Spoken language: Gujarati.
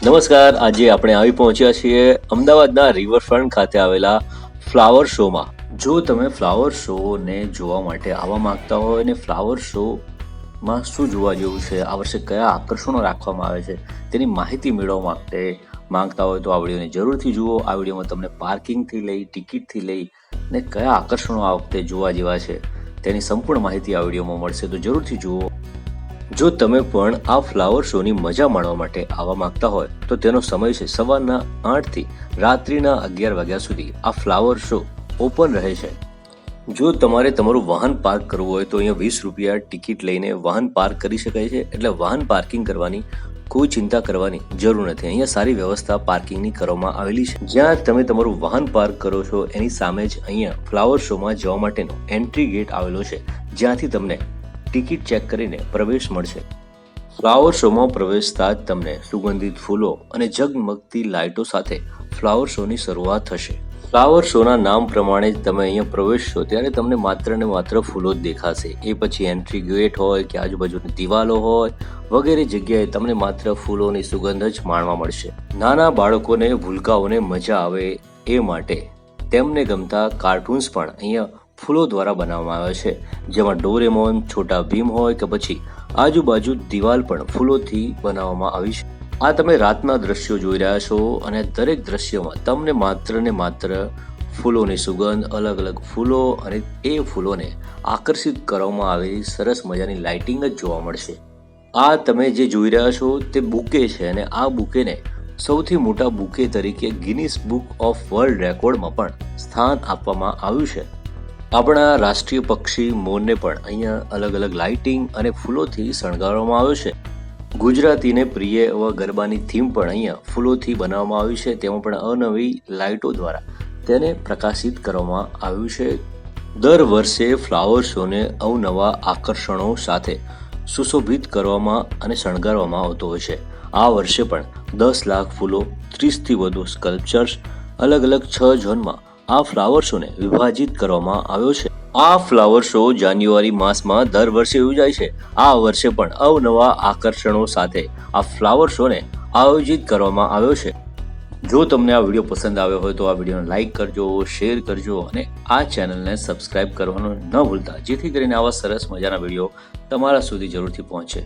નમસ્કાર, આજે આપણે આવી પહોંચ્યા છીએ અમદાવાદના રિવરફ્રન્ટ ખાતે આવેલા ફ્લાવર શોમાં. જો તમે ફ્લાવર શોને જોવા માટે આવવા માંગતા હોય અને ફ્લાવર શોમાં શું જોવા જેવું છે, આ વર્ષે કયા આકર્ષણો રાખવામાં આવે છે તેની માહિતી મેળવવા માટે માંગતા હોય તો આ વિડીયોને જરૂરથી જુઓ. આ વિડીયોમાં તમને પાર્કિંગથી લઈ ટિકિટથી લઈ ને કયા આકર્ષણો આ વખતે જોવા જેવા છે તેની સંપૂર્ણ માહિતી આ વિડીયોમાં મળશે, તો જરૂરથી જુઓ. જો તમે પણ આ ફ્લાવર શોની મજા માણવા માટે આવવા માંગતા હોય તો તેનો સમય છે સવારના 8 થી રાત્રિના 11 વાગ્યા સુધી આ ફ્લાવર શો ઓપન રહે છે. જો તમારે તમારું વાહન પાર્ક કરવું હોય તો અહીંયા 20 રૂપિયા ટિકિટ લઈને વાહન પાર્ક કરી શકાય છે, એટલે વાહન પાર્કિંગ કરવાની કોઈ ચિંતા કરવાની જરૂર નથી. અહીંયા સારી વ્યવસ્થા પાર્કિંગની કરવામાં આવેલી છે. જ્યાં તમે તમારું વાહન પાર્ક કરો છો એની સામે જ અહીંયા ફ્લાવર શોમાં જવા માટેનો એન્ટ્રી ગેટ આવેલો છે, જ્યાંથી તમને ટિકિટ ચેક કરીને પ્રવેશ મળશે. ફ્લાવર શોમાં પ્રવેશતા જ તમને સુગંધિત ફૂલો અને ઝગમગતી લાઇટો સાથે ફ્લાવર શોની શરૂઆત થશે. ફ્લાવર શોના નામ પ્રમાણે જ તમે અહીંયા પ્રવેશશો ત્યારે તમને માત્ર ને માત્ર ફૂલો જ દેખાશે. એ પછી એન્ટ્રી ગેટ હોય કે આજુબાજુની દિવાલો હોય વગેરે જગ્યાએ તમને માત્ર ફૂલોની સુગંધ જ માણવા મળશે. નાના બાળકોને ભૂલકાઓને મજા આવે એ માટે તેમને ગમતા કાર્ટૂન્સ પણ અહીંયા ફૂલો દ્વારા બનાવવામાં આવ્યા છે, જેમાં ડોરેમોન, છોટા ભીમ હોય કે પછી આજુબાજુ દિવાલ પણ ફૂલોથી બનાવવામાં આવી છે. આ તમે રાતના દ્રશ્યો જોઈ રહ્યા છો અને દરેક દ્રશ્યમાં તમને માત્ર ને માત્ર ફૂલોની સુગંધ, અલગ અલગ ફૂલો અને એ ફૂલોને આકર્ષિત કરવામાં આવેલી સરસ મજાની લાઇટિંગ જ જોવા મળશે. આ તમે જે જોઈ રહ્યા છો તે બુકે છે અને આ બુકેને સૌથી મોટા બુકે તરીકે ગિનીસ બુક ઓફ વર્લ્ડ રેકોર્ડમાં પણ સ્થાન આપવામાં આવ્યું છે. આપણા રાષ્ટ્રીય પક્ષી મોરને પણ અહીંયા અલગ અલગ લાઇટિંગ અને ફૂલોથી શણગારવામાં આવ્યો છે. ગુજરાતીને પ્રિય એવા ગરબાની થીમ પણ અહીંયા ફૂલોથી બનાવવામાં આવી છે, તેમાં પણ અનવી લાઇટો દ્વારા તેને પ્રકાશિત કરવામાં આવ્યું છે. દર વર્ષે ફ્લાવર શોને અવનવા આકર્ષણો સાથે સુશોભિત કરવામાં અને શણગારવામાં આવતો હોય છે. આ વર્ષે પણ 10 લાખ ફૂલો, 30 થી વધુ સ્કલ્પચર્સ, અલગ અલગ 6 ઝોનમાં આ ફ્લાવર શોને વિભાજિત કરવામાં આવ્યો છે. આ ફ્લાવર શો જાન્યુઆરી માસમાં દર વર્ષે યોજાય છે. આ વર્ષે પણ અવનવા આકર્ષણો સાથે આ ફ્લાવર શોને આયોજિત કરવામાં આવ્યો છે. જો તમને આ વિડીયો પસંદ આવ્યો હોય તો આ વિડીયોને લાઈક કરજો, શેર કરજો અને આ ચેનલને સબસ્ક્રાઇબ કરવાનું ન ભૂલતા, જેથી કરીને આવા સરસ મજાના વિડીયો તમારા સુધી જરૂરથી પહોંચે.